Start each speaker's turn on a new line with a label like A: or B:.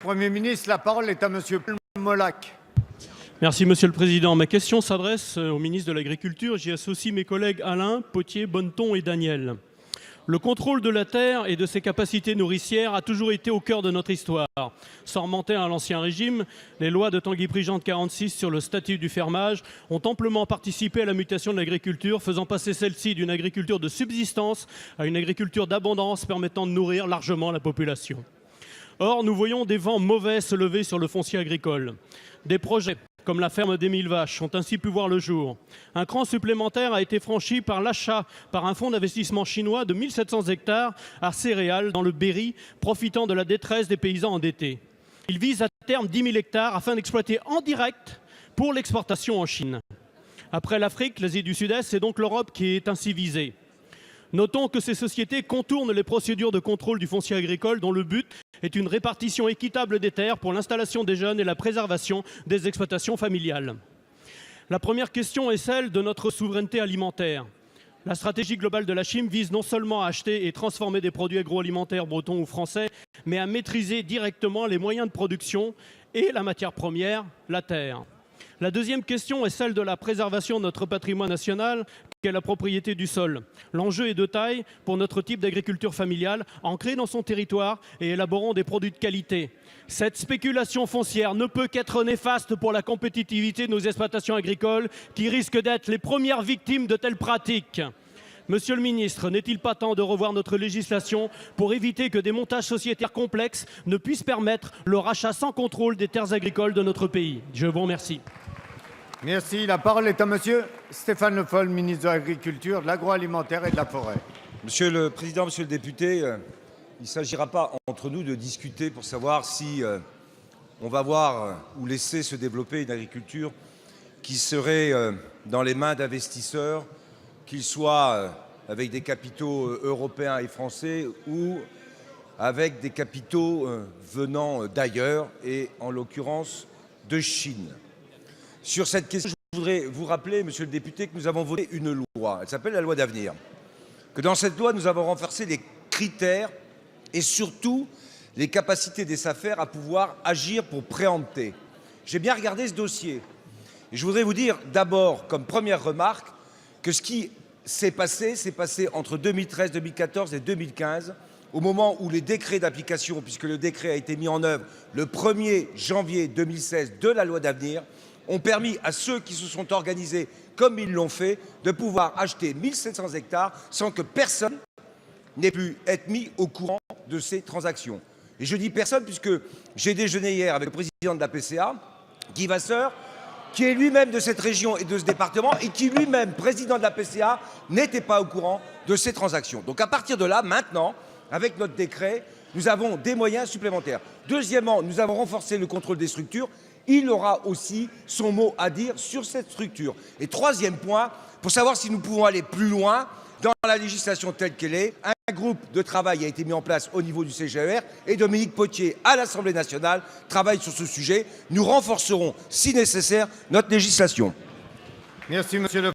A: Premier ministre, la parole est à Monsieur Molac.
B: Merci Monsieur le Président. Ma question s'adresse au ministre de l'Agriculture. J'y associe mes collègues Alain, Potier, Bonneton et Daniel. Le contrôle de la terre et de ses capacités nourricières a toujours été au cœur de notre histoire. Sans remonter à l'Ancien Régime, les lois de Tanguy-Prigent de 1946 sur le statut du fermage ont amplement participé à la mutation de l'agriculture, faisant passer celle-ci d'une agriculture de subsistance à une agriculture d'abondance permettant de nourrir largement la population. Or, nous voyons des vents mauvais se lever sur le foncier agricole. Des projets comme la ferme des 1000 vaches ont ainsi pu voir le jour. Un cran supplémentaire a été franchi par l'achat par un fonds d'investissement chinois de 1700 hectares à céréales dans le Berry, profitant de la détresse des paysans endettés. Il vise à terme 10 000 hectares afin d'exploiter en direct pour l'exportation en Chine. Après l'Afrique, l'Asie du Sud-Est, c'est donc l'Europe qui est ainsi visée. Notons que ces sociétés contournent les procédures de contrôle du foncier agricole dont le but est une répartition équitable des terres pour l'installation des jeunes et la préservation des exploitations familiales. La première question est celle de notre souveraineté alimentaire. La stratégie globale de la Chine vise non seulement à acheter et transformer des produits agroalimentaires bretons ou français, mais à maîtriser directement les moyens de production et la matière première, la terre. La deuxième question est celle de la préservation de notre patrimoine national, qu'est la propriété du sol. L'enjeu est de taille pour notre type d'agriculture familiale, ancrée dans son territoire et élaborant des produits de qualité. Cette spéculation foncière ne peut qu'être néfaste pour la compétitivité de nos exploitations agricoles, qui risquent d'être les premières victimes de telles pratiques. Monsieur le ministre, n'est-il pas temps de revoir notre législation pour éviter que des montages sociétaires complexes ne puissent permettre le rachat sans contrôle des terres agricoles de notre pays? Je vous remercie.
A: Merci. La parole est à Monsieur Stéphane Le Foll, ministre de l'Agriculture, de l'Agroalimentaire et de la Forêt.
C: Monsieur le Président, Monsieur le député, il ne s'agira pas entre nous de discuter pour savoir si on va voir ou laisser se développer une agriculture qui serait dans les mains d'investisseurs, qu'ils soient avec des capitaux européens et français ou avec des capitaux venant d'ailleurs et en l'occurrence de Chine. Sur cette question, je voudrais vous rappeler, monsieur le député, que nous avons voté une loi, elle s'appelle la loi d'avenir, que dans cette loi, nous avons renforcé les critères et surtout les capacités des SAFER à pouvoir agir pour préempter. J'ai bien regardé ce dossier et je voudrais vous dire d'abord, comme première remarque, que ce qui s'est passé entre 2013, 2014 et 2015, au moment où les décrets d'application, puisque le décret a été mis en œuvre le 1er janvier 2016 de la loi d'avenir, ont permis à ceux qui se sont organisés comme ils l'ont fait de pouvoir acheter 1700 hectares sans que personne n'ait pu être mis au courant de ces transactions. Et je dis personne puisque j'ai déjeuné hier avec le président de la PCA, Guy Vasseur, qui est lui-même de cette région et de ce département et qui lui-même, président de la PCA, n'était pas au courant de ces transactions. Donc à partir de là, maintenant, avec notre décret, nous avons des moyens supplémentaires. Deuxièmement, nous avons renforcé le contrôle des structures. Il aura aussi son mot à dire sur cette structure. Et troisième point, pour savoir si nous pouvons aller plus loin dans la législation telle qu'elle est, un groupe de travail a été mis en place au niveau du CGER et Dominique Potier à l'Assemblée nationale travaille sur ce sujet. Nous renforcerons, si nécessaire, notre législation.
A: Merci, monsieur le